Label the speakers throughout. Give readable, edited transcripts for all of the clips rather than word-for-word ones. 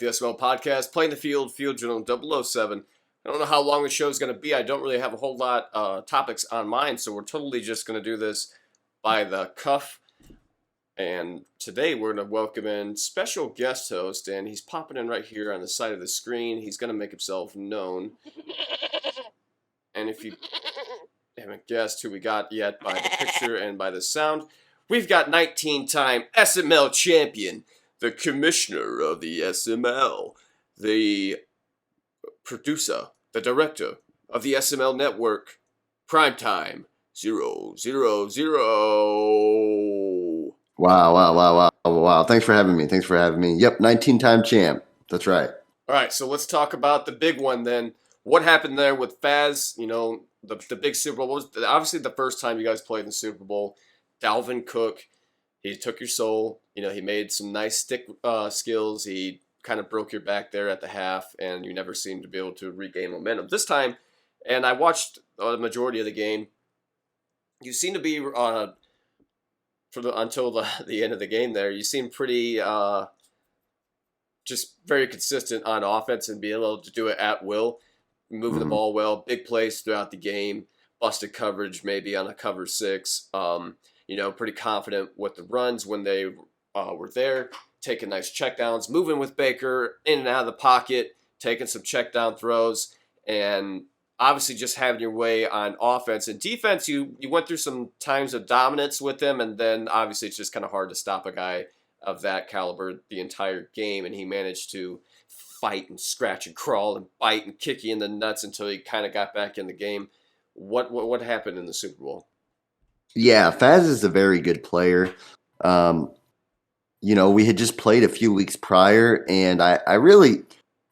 Speaker 1: the SML podcast, Playing the Field, Field Journal 007. I don't know how long the show is going to be. I don't really have a whole lot topics on mine, so we're totally just going to do this by the cuff. And today we're going to welcome in special guest host, and he's popping in right here on the side of the screen. He's going to make himself known. And if you haven't guessed who we got yet by the picture and by the sound, we've got 19-time SML champion, the commissioner of the SML, the producer, the director of the SML network, Primetime 000.
Speaker 2: Wow. Thanks for having me. Yep, 19-time champ. That's right.
Speaker 1: All right, so let's talk about the big one then. What happened there with Faz? You know, the big Super Bowl was obviously the first time you guys played in the Super Bowl. Dalvin Cook, he took your soul. You know, he made some nice stick skills. He kind of broke your back there at the half, and you never seemed to be able to regain momentum. This time, and I watched the majority of the game, you seem to be, until the end of the game there, you seem pretty just very consistent on offense and being able to do it at will, moving the ball well, big plays throughout the game, busted coverage maybe on a cover 6, pretty confident with the runs when they were there, taking nice checkdowns, moving with Baker in and out of the pocket, taking some checkdown throws, and obviously just having your way on offense. And defense, you went through some times of dominance with them, and then obviously it's just kind of hard to stop a guy of that caliber the entire game, and he managed to fight and scratch and crawl and bite and kick you in the nuts until he kind of got back in the game. What happened in the Super Bowl?
Speaker 2: Yeah, Faz is a very good player. We had just played a few weeks prior, and I really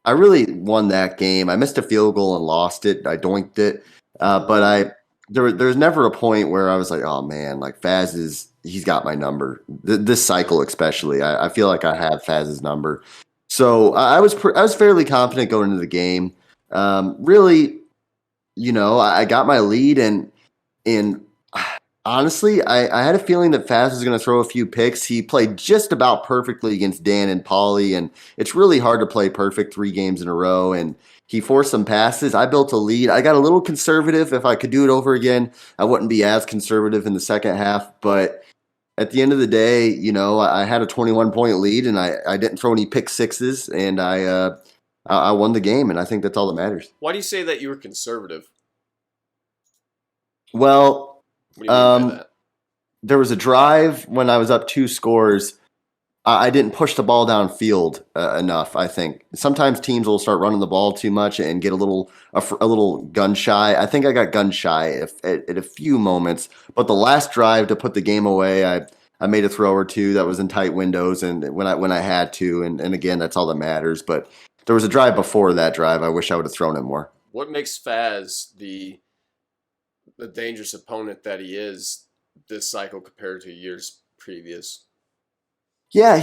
Speaker 2: won that game. I missed a field goal and lost it. I doinked it, but there's never a point where I was like, oh man, like Faz he's got my number. This cycle especially, I feel like I have Faz's number. So I was fairly confident going into the game. I got my lead, and honestly, I had a feeling that Faz was going to throw a few picks. He played just about perfectly against Dan and Pauly, and it's really hard to play perfect 3 games in a row. And he forced some passes. I built a lead. I got a little conservative. If I could do it over again, I wouldn't be as conservative in the second half. But at the end of the day, I had a 21-point lead, and I didn't throw any pick sixes, and I won the game, and I think that's all that matters.
Speaker 1: Why do you say that you were conservative?
Speaker 2: Well,
Speaker 1: what do you mean by that?
Speaker 2: There was a drive when I was up 2 scores. I didn't push the ball downfield enough, I think. Sometimes teams will start running the ball too much and get a little gun shy. I think I got gun shy at a few moments. But the last drive to put the game away, I made a throw or two that was in tight windows, and when I had to, and again, that's all that matters. But there was a drive before that drive. I wish I would have thrown it more. What
Speaker 1: makes Faz the dangerous opponent that he is this cycle compared to years previous?
Speaker 2: Yeah,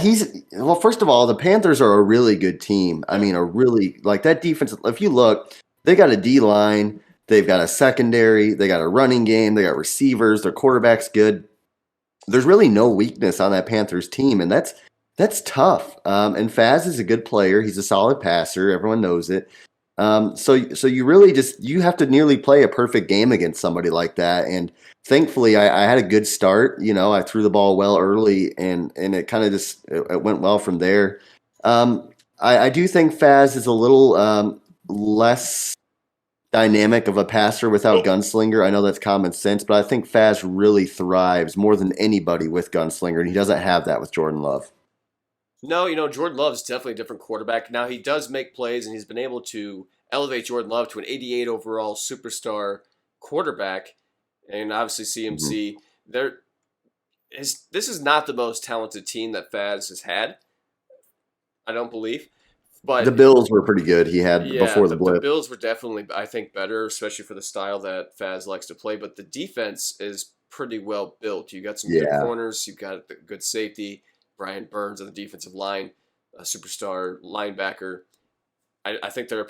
Speaker 2: first of all, the Panthers are a really good team. I mean, that defense, if you look, they got a D-line, they've got a secondary, they got a running game, they got receivers, their quarterback's good. There's really no weakness on that Panthers team, and that's tough. And Faz is a good player. He's a solid passer. Everyone knows it. So you really you have to nearly play a perfect game against somebody like that. And thankfully I had a good start. I threw the ball well early, and it kind of it went well from there. I do think Faz is a little less dynamic of a passer without Gunslinger. I know that's common sense, but I think Faz really thrives more than anybody with Gunslinger, and he doesn't have that with Jordan Love.
Speaker 1: No, Jordan Love's definitely a different quarterback. Now, he does make plays, and he's been able to elevate Jordan Love to an 88 overall superstar quarterback. And obviously CMC, this is not the most talented team that Faz has had, I don't believe. But
Speaker 2: the Bills were pretty good he had before the blip.
Speaker 1: The Bills were definitely, I think, better, especially for the style that Faz likes to play. But the defense is pretty well built. You got some good corners. You've got a good safety. Brian Burns on the defensive line, a superstar linebacker. I think they're,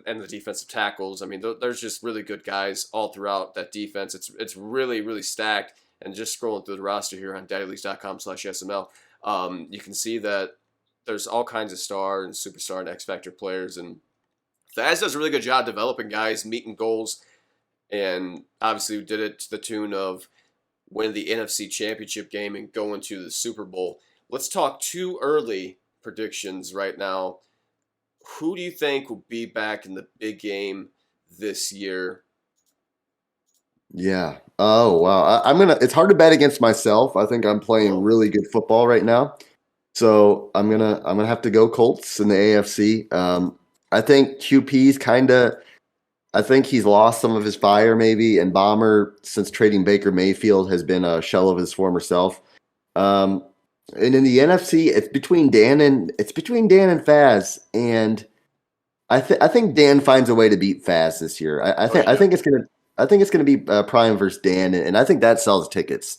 Speaker 1: and the defensive tackles. I mean, there's just really good guys all throughout that defense. It's really, really stacked. And just scrolling through the roster here on daddyleagues.com/SML, you can see that there's all kinds of star and superstar and X Factor players, and Thaz does a really good job developing guys, meeting goals, and obviously did it to the tune of winning the NFC Championship game and going to the Super Bowl. Let's talk two early predictions right now. Who do you think will be back in the big game this year?
Speaker 2: Yeah. Oh wow. I'm gonna. It's hard to bet against myself. I think I'm playing really good football right now, so I'm gonna have to go Colts in the AFC. I think QP's kind of. I think he's lost some of his fire maybe, and Bomber since trading Baker Mayfield has been a shell of his former self. And in the NFC, it's between Dan and Faz, and I think Dan finds a way to beat Faz this year. I think it's gonna be Prime versus Dan, and I think that sells tickets.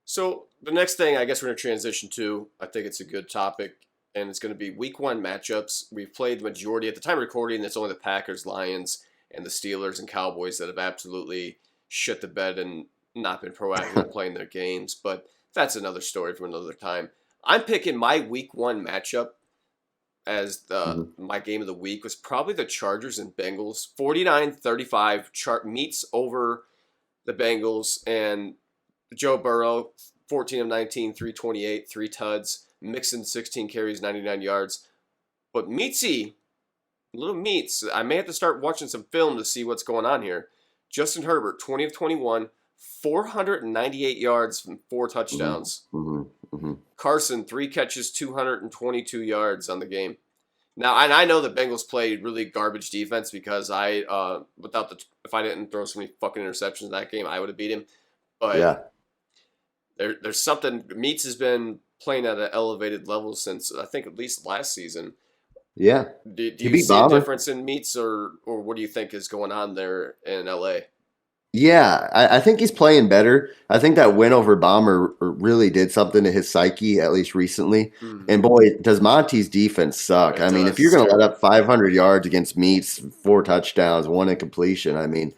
Speaker 1: So the next thing I guess we're going to transition to, I think it's a good topic, and it's going to be Week 1 matchups. We've played the majority at the time of recording. It's only the Packers, Lions, and the Steelers and Cowboys that have absolutely shit the bed and not been proactive in playing their games. But that's another story for another time. I'm picking my Week 1 matchup as my game of the week was probably the Chargers and Bengals. 49-35 meets over the Bengals, and Joe Burrow, 14 of 19, 328, 3 tuds. Mixon, 16 carries, 99 yards. But little Meats, I may have to start watching some film to see what's going on here. Justin Herbert, 20 of 21, 498 yards from 4 touchdowns. Carson, 3 catches, 222 yards on the game. Now, and I know the Bengals played really garbage defense because if I didn't throw so many fucking interceptions in that game, I would have beat him. But
Speaker 2: Yeah.
Speaker 1: there's something. Meats has been playing at an elevated level since I think at least last season.
Speaker 2: Yeah.
Speaker 1: Do
Speaker 2: He
Speaker 1: you
Speaker 2: beat
Speaker 1: see a
Speaker 2: Bomber.
Speaker 1: difference in Meats, or what do you think is going on there in LA?
Speaker 2: Yeah, I think he's playing better. I think that win over Bomber really did something to his psyche, at least recently. And boy, does Monty's defense suck.
Speaker 1: It
Speaker 2: I mean, if
Speaker 1: does.
Speaker 2: you're going to let up 500 yards against Meats, 4 touchdowns, 1 incompletion, I mean,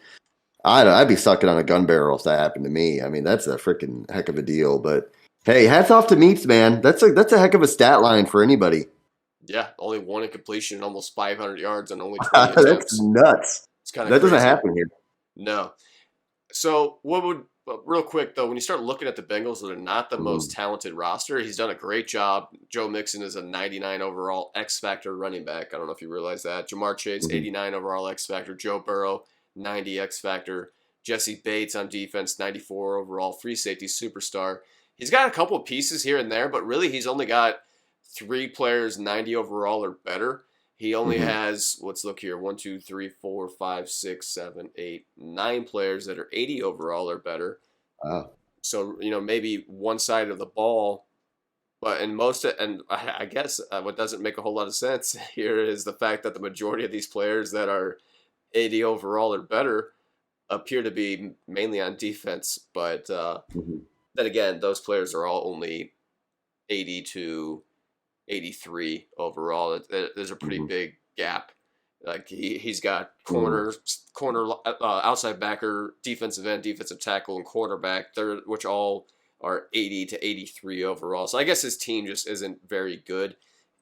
Speaker 2: I'd be sucking on a gun barrel if that happened to me. I mean, that's a freaking heck of a deal. But hey, hats off to Meats, man. That's a heck of a stat line for anybody.
Speaker 1: Yeah, only 1 incompletion, almost 500 yards, and only 20 attempts.
Speaker 2: That's nuts.
Speaker 1: It's kind of
Speaker 2: That doesn't
Speaker 1: crazy.
Speaker 2: happen here.
Speaker 1: No. So, real quick though, when you start looking at the Bengals, they're not the most talented roster. He's done a great job. Joe Mixon is a 99 overall X Factor running back. I don't know if you realize that. Jamar Chase, 89 overall X Factor. Joe Burrow, 90 X Factor. Jesse Bates on defense, 94 overall free safety superstar. He's got a couple of pieces here and there, but really he's only got 3 players 90 overall or better. He only has, let's look here, 1, 2, 3, 4, 5, 6, 7, 8, 9 players that are 80 overall or better.
Speaker 2: Wow.
Speaker 1: So, maybe one side of the ball, but I guess what doesn't make a whole lot of sense here is the fact that the majority of these players that are 80 overall or better appear to be mainly on defense. But then again, those players are all only 80 to 83 overall. There's a pretty big gap. Like he's got corner, outside backer, defensive end, defensive tackle, and quarterback, which all are 80 to 83 overall. So I guess his team just isn't very good,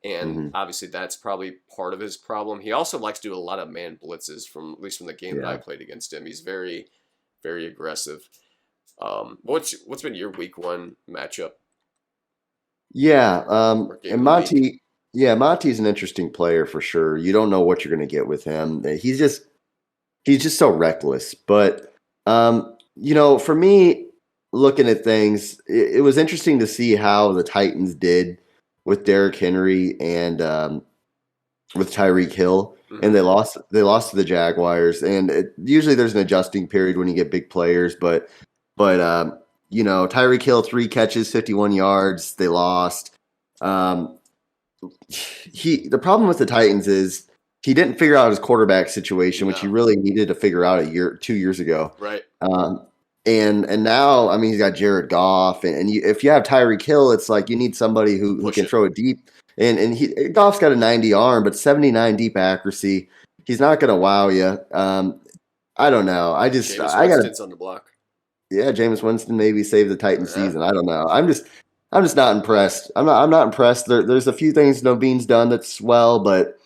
Speaker 1: and obviously that's probably part of his problem. He also likes to do a lot of man blitzes, at least from the game that I played against him. He's very, very aggressive. What's been your Week 1 matchup?
Speaker 2: Yeah,
Speaker 1: Game
Speaker 2: and
Speaker 1: of the week?
Speaker 2: Monty's an interesting player for sure. You don't know what you're going to get with him. He's just so reckless. But for me, looking at things, it was interesting to see how the Titans did with Derrick Henry and with Tyreek Hill, and they lost to the Jaguars. And usually there's an adjusting period when you get big players, but Tyreek Hill, 3 catches, 51 yards. They lost. The problem with the Titans is he didn't figure out his quarterback situation, which he really needed to figure out 2 years ago.
Speaker 1: Right.
Speaker 2: And now, I mean, he's got Jared Goff, and if you have Tyreek Hill, it's like you need somebody who can throw it deep. And Goff's got a 90 arm, but 79 deep accuracy. He's not going to wow you. I don't know.
Speaker 1: Jameis Winston's on the block.
Speaker 2: Yeah, Jameis Winston maybe saved the Titans season. I don't know. I'm just not impressed. I'm not impressed. There's a few things Novine's done that's well, but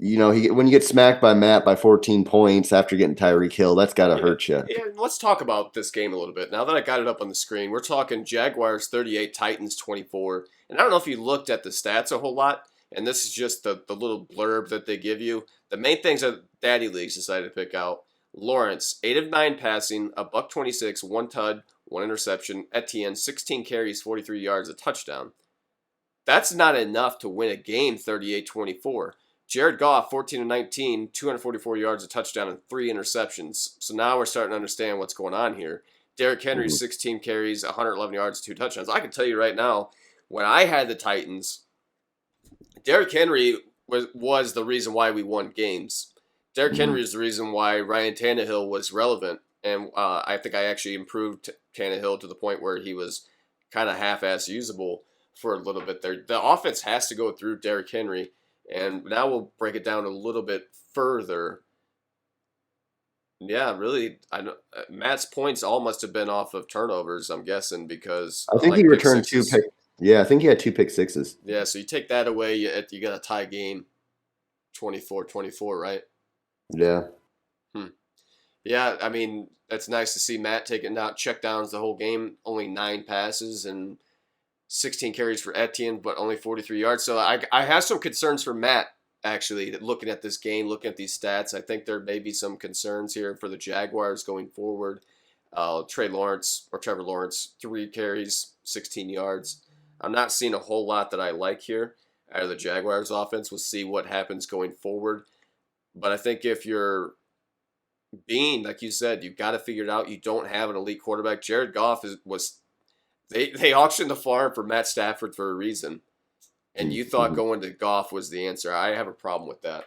Speaker 2: when you get smacked by Matt by 14 points after getting Tyreek Hill, that's got to
Speaker 1: Yeah.
Speaker 2: hurt you.
Speaker 1: Yeah, let's talk about this game a little bit. Now that I got it up on the screen, we're talking Jaguars 38, Titans 24. And I don't know if you looked at the stats a whole lot, and this is just the little blurb that they give you. The main things that Daddy Leagues decided to pick out. Lawrence, 8 of 9 passing, a buck 26, 1 tud, 1 interception. Etienne, 16 carries, 43 yards, a touchdown. That's not enough to win a game 38-24. Jared Goff, 14 of 19, 244 yards, a touchdown, and 3 interceptions. So now we're starting to understand what's going on here. Derrick Henry,
Speaker 2: Mhm.
Speaker 1: 16 carries, 111 yards, 2 touchdowns. I can tell you right now, when I had the Titans, Derrick Henry was the reason why we won games. Derrick
Speaker 2: Mhm.
Speaker 1: Henry is the reason why Ryan Tannehill was relevant. And I think I actually improved Tannehill to the point where he was kind of half-ass usable for a little bit there. The offense has to go through Derrick Henry. And now we'll break it down a little bit further. Yeah, really, I know Matt's points all must have been off of turnovers, I'm guessing, because
Speaker 2: I think he
Speaker 1: like pick
Speaker 2: returned two
Speaker 1: sixes.
Speaker 2: pick. Yeah, I think he had two pick sixes.
Speaker 1: Yeah, so you take that away, you got a tie game, 24-24, right?
Speaker 2: Yeah.
Speaker 1: Hmm. Yeah, I mean, that's nice to see Matt taking out checkdowns the whole game, only 9 passes and 16 carries for Etienne, but only 43 yards. So I have some concerns for Matt, actually, looking at this game, looking at these stats. I think there may be some concerns here for the Jaguars going forward. Trevor Lawrence, 3 carries, 16 yards. I'm not seeing a whole lot that I like here out of the Jaguars offense. We'll see what happens going forward. But I think if you're being, like you said, you've got to figure it out. You don't have an elite quarterback. Jared Goff was they auctioned the farm for Matt Stafford for a reason, and you thought
Speaker 2: Mhm.
Speaker 1: going to Goff was the answer. I have a problem with that.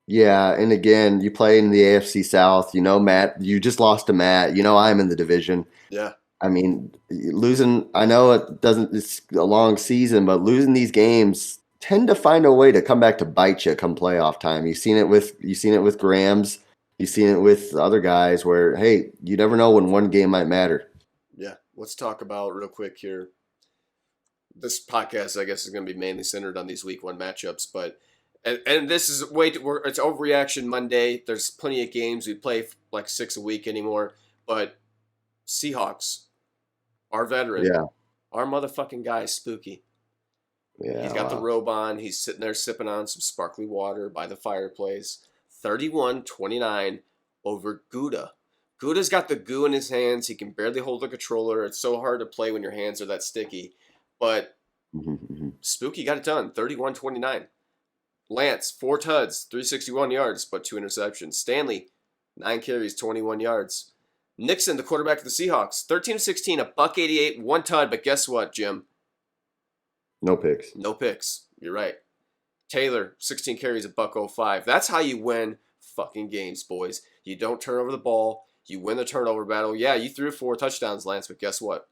Speaker 2: Yeah, and again, you play in the AFC South. Matt, you just lost to Matt. I'm in the division.
Speaker 1: Yeah,
Speaker 2: I mean, losing, I know it's a long season, but losing these games tend to find a way to come back to bite you come playoff time. You've seen it with Grams, you've seen it with other guys where, hey, you never know when one game might matter.
Speaker 1: yeah. Let's talk about real quick here. This podcast, I guess, is going to be mainly centered on these week 1 matchups, but and this is it's overreaction Monday. There's plenty of games. We play like 6 a week anymore, but Seahawks, our veteran,
Speaker 2: Yeah,
Speaker 1: our motherfucking guy, Spooky.
Speaker 2: yeah,
Speaker 1: He's got the
Speaker 2: wow.
Speaker 1: robe on. He's sitting there sipping on some sparkly water by the fireplace. 31-29 over Gouda. Gouda's got the goo in his hands. He can barely hold the controller. It's so hard to play when your hands are that sticky. But
Speaker 2: Mhm, mhm.
Speaker 1: Spooky got it done. 31-29. Lance, 4 tuds, 361 yards, but 2 interceptions. Stanley, 9 carries, 21 yards. Nixon, the quarterback of the Seahawks, 13-16, a buck 88, 1 tud, but guess what, Jim?
Speaker 2: No picks.
Speaker 1: No picks. You're right. Taylor, 16 carries, a buck 05. That's how you win fucking games, boys. You don't turn over the ball. You win the turnover battle. Yeah, you threw 4 touchdowns, Lance, but guess what?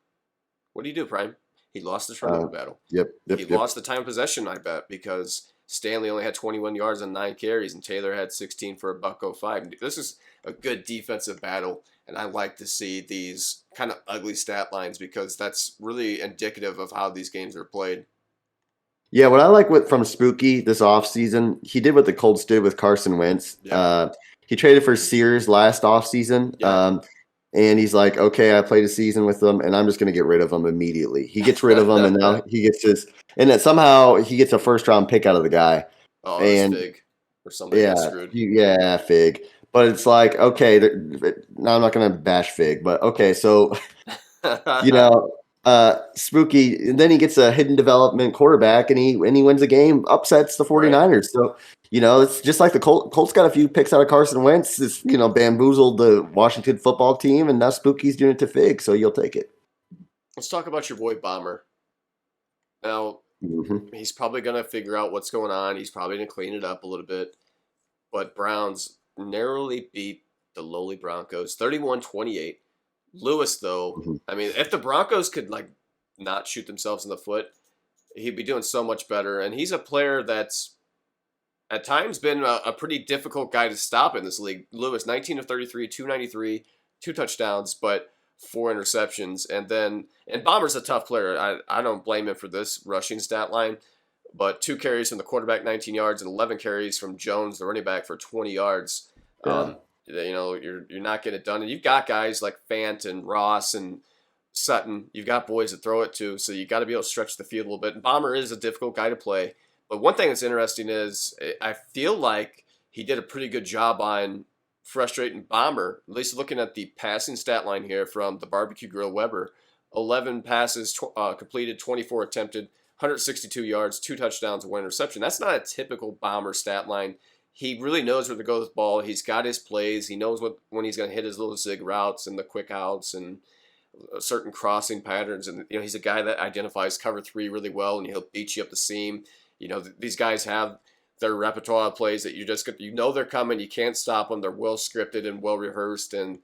Speaker 1: What do you do, Prime? He lost the
Speaker 2: Uh,
Speaker 1: turnover battle.
Speaker 2: yep,
Speaker 1: He
Speaker 2: yep, yep.
Speaker 1: lost the time of possession, I bet, because Stanley only had 21 yards and 9 carries, and Taylor had 16 for a buck 05. This is a good defensive battle, and I like to see these kind of ugly stat lines because that's really indicative of how these games are played.
Speaker 2: Yeah, what I like from Spooky this offseason, he did what the Colts did with Carson Wentz.
Speaker 1: Yeah,
Speaker 2: He traded for Sears last offseason.
Speaker 1: yeah.
Speaker 2: And he's like, okay, I played a season with them, and I'm just going to get rid of him immediately. He gets rid of him, and now he gets and then somehow he gets a first round pick out of the guy.
Speaker 1: Oh, it was
Speaker 2: And
Speaker 1: Fig or somebody got screwed.
Speaker 2: yeah, Fig. But it's like, okay, now I'm not going to bash Fig, but okay, so you know, Spooky, and then he gets a hidden development quarterback, and he wins a game, upsets the
Speaker 1: Right.
Speaker 2: 49ers. So it's just like the Colts got a few picks out of Carson Wentz. It's bamboozled the Washington football team, and now Spooky's doing it to Fig. So you'll take it.
Speaker 1: Let's talk about your boy Bomber. Now,
Speaker 2: Hmm.
Speaker 1: he's probably going to figure out what's going on. He's probably going to clean it up a little bit. But Browns narrowly beat the lowly Broncos 31-28. Lewis, though,
Speaker 2: Hmm.
Speaker 1: I mean, if the Broncos could, like, not shoot themselves in the foot, he'd be doing so much better. And he's a player that's at times been a pretty difficult guy to stop in this league. Lewis, 19 of 33, 293, 2 touchdowns, but 4 interceptions, and Bomber's a tough player. I don't blame him for this rushing stat line, but 2 carries from the quarterback, 19 yards, and 11 carries from Jones, the running back, for 20 yards.
Speaker 2: Yeah.
Speaker 1: You're not getting it done, and you've got guys like Fant and Ross and Sutton. You've got boys to throw it to, so you got to be able to stretch the field a little bit. And Bomber is a difficult guy to play, but one thing that's interesting is I feel like he did a pretty good job on frustrating Bomber, at least looking at the passing stat line here from the Barbecue Grill Weber. 11 passes completed, 24 attempted, 162 yards, 2 touchdowns, 1 interception. That's not a typical Bomber stat line. He really knows where to go with the ball. He's got his plays. He knows when he's going to hit his little zig routes and the quick outs and certain crossing patterns. And he's a guy that identifies cover 3 really well, and he'll beat you up the seam. These guys have their repertoire of plays that they're coming. You can't stop them. They're well scripted and well rehearsed. And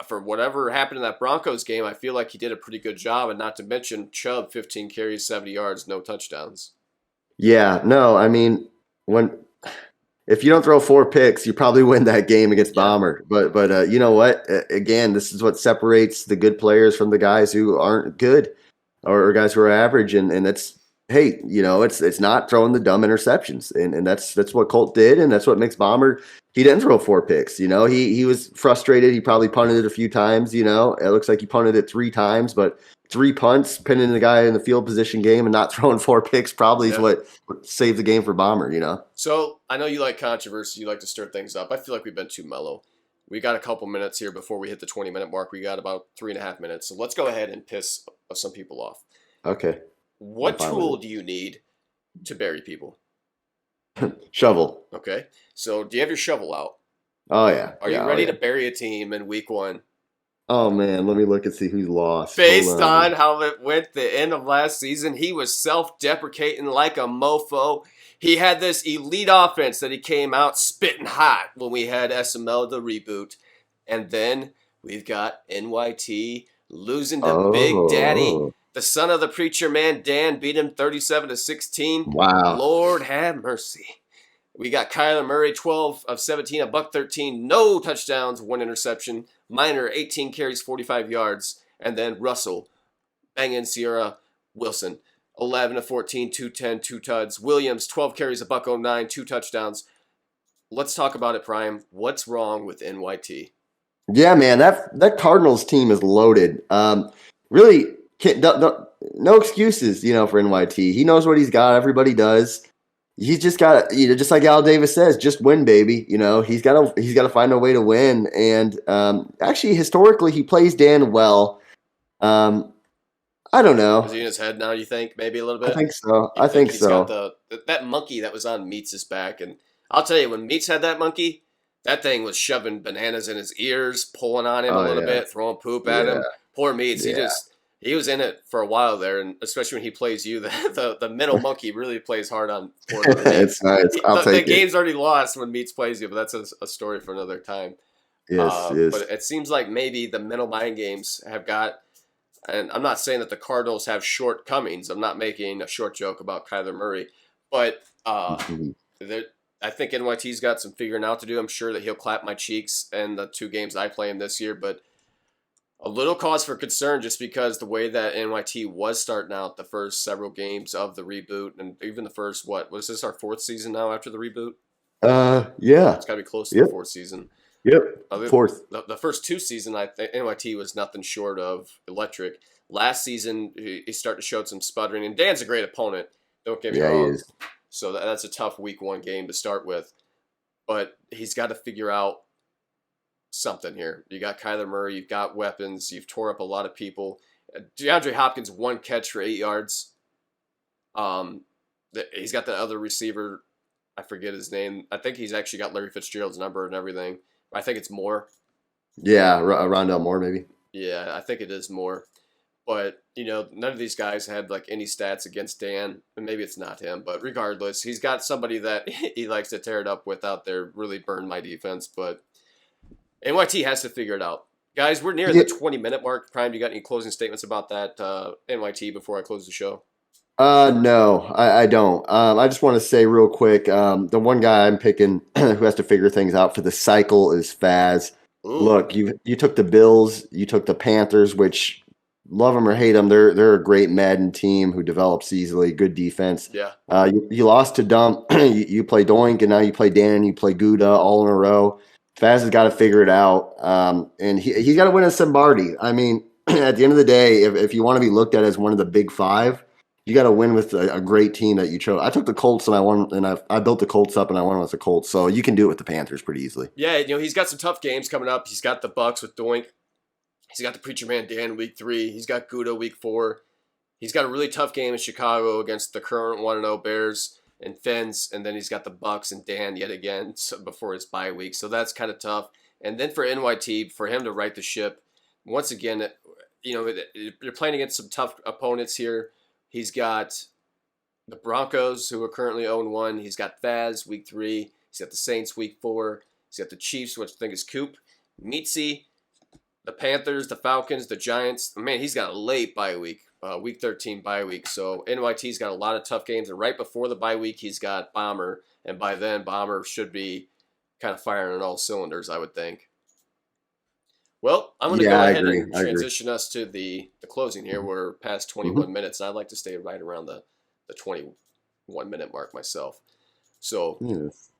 Speaker 1: for whatever happened in that Broncos game, I feel like he did a pretty good job. And not to mention Chubb, 15 carries, 70 yards, no touchdowns.
Speaker 2: Yeah, no, I mean, if you don't throw 4 picks, you probably win that game against Bomber. But you know what? Again, this is what separates the good players from the guys who aren't good or guys who are average. And that's, hey, it's not throwing the dumb interceptions. And that's what Colt did, and that's what makes Bomber. He didn't throw 4 picks. He was frustrated. He probably punted it a few times. It looks like he punted it 3 times, but 3 punts, pinning the guy in the field position game and not throwing 4 picks probably is what saved the game for Bomber,
Speaker 1: So I know you like controversy. You like to stir things up. I feel like we've been too mellow. We got a couple minutes here before we hit the 20-minute mark. We got about 3.5 minutes. So let's go ahead and piss some people off.
Speaker 2: Okay.
Speaker 1: What tool do you need to bury people?
Speaker 2: Shovel.
Speaker 1: Okay. So do you have your shovel out?
Speaker 2: Oh, yeah.
Speaker 1: Are you ready to bury a team in week 1?
Speaker 2: Oh, man. Let me look and see who's lost.
Speaker 1: Based on how it went the end of last season, he was self-deprecating like a mofo. He had this elite offense that he came out spitting hot when we had SML the reboot. And then we've got NYT losing to Big Daddy. The son of the preacher man, Dan, beat him 37-16.
Speaker 2: Wow.
Speaker 1: Lord have mercy. We got Kyler Murray, 12 of 17, $113, no touchdowns, 1 interception. Minor, 18 carries, 45 yards. And then Russell, banging Sierra Wilson, 11 of 14, 210, 2 tuds. Williams, 12 carries, $109, 2 touchdowns. Let's talk about it, Prime. What's wrong with NYT?
Speaker 2: Yeah, man, that Cardinals team is loaded. Really, no excuses, for NYT. He knows what he's got. Everybody does. He's just got, just like Al Davis says, just win, baby. He's got to find a way to win. And actually, historically, he plays Dan well. I don't know.
Speaker 1: Is he in his head now? You think maybe a little bit?
Speaker 2: I think so. I think
Speaker 1: he's
Speaker 2: so.
Speaker 1: Got that monkey that was on Meats' back, and I'll tell you, when Meats had that monkey, that thing was shoving bananas in his ears, pulling on him a little bit, throwing poop at him. Poor Meats. He was in it for a while there, and especially when he plays you, the middle monkey really plays hard on.
Speaker 2: It's nice. I'll take it.
Speaker 1: The game's already lost when Meats plays you, but that's a story for another time.
Speaker 2: Yes.
Speaker 1: But it seems like maybe the middle mind games have got, and I'm not saying that the Cardinals have shortcomings. I'm not making a short joke about Kyler Murray, but I think NYT's got some figuring out to do. I'm sure that he'll clap my cheeks in the 2 games I play him this year, but a little cause for concern just because the way that NYT was starting out the first several games of the reboot, and even the first, was this our 4th season now after the reboot?
Speaker 2: Yeah.
Speaker 1: It's got to be close to the 4th season.
Speaker 2: Yep. 4th.
Speaker 1: The first 2 seasons, I think NYT was nothing short of electric. Last season, he started to show some sputtering, and Dan's a great opponent. Don't get me wrong.
Speaker 2: He is.
Speaker 1: So that's a tough week 1 game to start with, but he's got to figure out something here. You got Kyler Murray, you've got weapons, you've tore up a lot of people. DeAndre Hopkins, 1 catch for 8 yards. He's got the other receiver, I forget his name. I think he's actually got Larry Fitzgerald's number and everything. I think it's Moore.
Speaker 2: Yeah, Rondell Moore maybe.
Speaker 1: Yeah, I think it is Moore. But, none of these guys had any stats against Dan. And maybe it's not him, but regardless, he's got somebody that he likes to tear it up with out there, really burn my defense. But NYT has to figure it out. Guys, we're near the 20-minute mark. Prime, you got any closing statements about that NYT before I close the show?
Speaker 2: No, I don't. I just want to say real quick, the one guy I'm picking who has to figure things out for the cycle is Faz.
Speaker 1: Ooh,
Speaker 2: Look, you took the Bills, you took the Panthers, which love them or hate them, they're a great Madden team who develops easily, good defense.
Speaker 1: yeah.
Speaker 2: You lost to Dump, you play Doink, and now you play Dan, you play Gouda all in a row. Faz has got to figure it out, and he's got to win a Simbardi. I mean, at the end of the day, if you want to be looked at as one of the big five, you got to win with a great team that you chose. I took the Colts and I won, and I built the Colts up and I won with the Colts, so you can do it with the Panthers pretty easily.
Speaker 1: Yeah, he's got some tough games coming up. He's got the Bucks with Doink. He's got the Preacher Man Dan week 3. He's got Gouda week 4. He's got a really tough game in Chicago against the current 1-0 Bears and Fins, and then he's got the Bucks and Dan yet again before his bye week. So that's kind of tough. And then for NYT, for him to right the ship, once again, you're playing against some tough opponents here. He's got the Broncos, who are currently 0-1. He's got Faz week 3. He's got the Saints week 4. He's got the Chiefs, which I think is Coop. Meatsy, the Panthers, the Falcons, the Giants. Man, he's got a late bye week, week 13 bye week. So NYT's got a lot of tough games. And right before the bye week, he's got Bomber. And by then, Bomber should be kind of firing on all cylinders, I would think. Well, I'm going to go ahead and transition us to the closing here. We're past 21 minutes. And I'd like to stay right around the 21-minute mark myself. So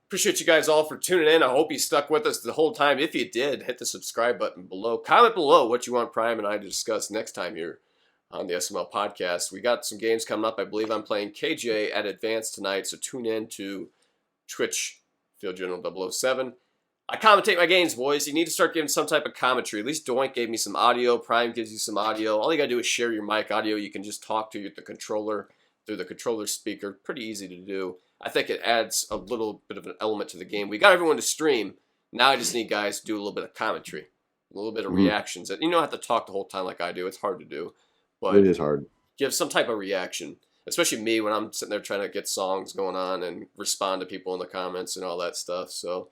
Speaker 1: appreciate you guys all for tuning in. I hope you stuck with us the whole time. If you did, hit the subscribe button below. Comment below what you want Prime and I to discuss next time here on the SML podcast. We got some games coming up. I believe I'm playing KJ at Advanced tonight, so tune in to Twitch Field General 007. I commentate my games, boys. You need to start giving some type of commentary. At least Doink gave me some audio. Prime gives you some audio. All you got to do is share your mic audio. You can just talk to the controller through the controller speaker. Pretty easy to do. I think it adds a little bit of an element to the game. We got everyone to stream. Now I just need guys to do a little bit of commentary, a little bit of reactions. You don't have to talk the whole time like I do. It's hard to do. But
Speaker 2: it is hard.
Speaker 1: Give some type of reaction, especially me when I'm sitting there trying to get songs going on and respond to people in the comments and all that stuff. So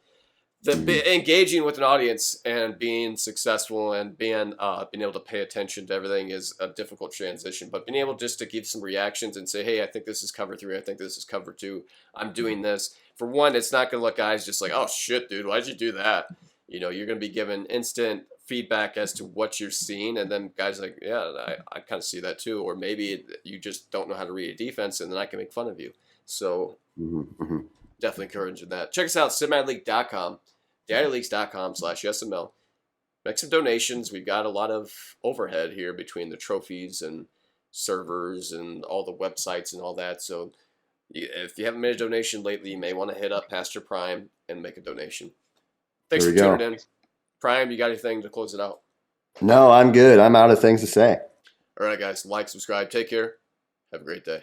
Speaker 1: engaging with an audience and being successful and being able to pay attention to everything is a difficult transition. But being able just to give some reactions and say, hey, I think this is cover 3. I think this is cover 2. I'm doing this. For one, it's not going to look guys just like, oh, shit, dude, why'd you do that? You're going to be given instant feedback as to what you're seeing. And then guys are like, yeah, I kind of see that too. Or maybe you just don't know how to read a defense and then I can make fun of you. So definitely encouraging that. Check us out, SidMadLeague.com. DaddyLeaks.com/SML. Make some donations. We've got a lot of overhead here between the trophies and servers and all the websites and all that. So if you haven't made a donation lately, you may want to hit up Pastor Prime and make a donation. Thanks for tuning in. Prime, you got anything to close it out?
Speaker 2: No, I'm good. I'm out of things to say.
Speaker 1: All right, guys. Like, subscribe. Take care. Have a great day.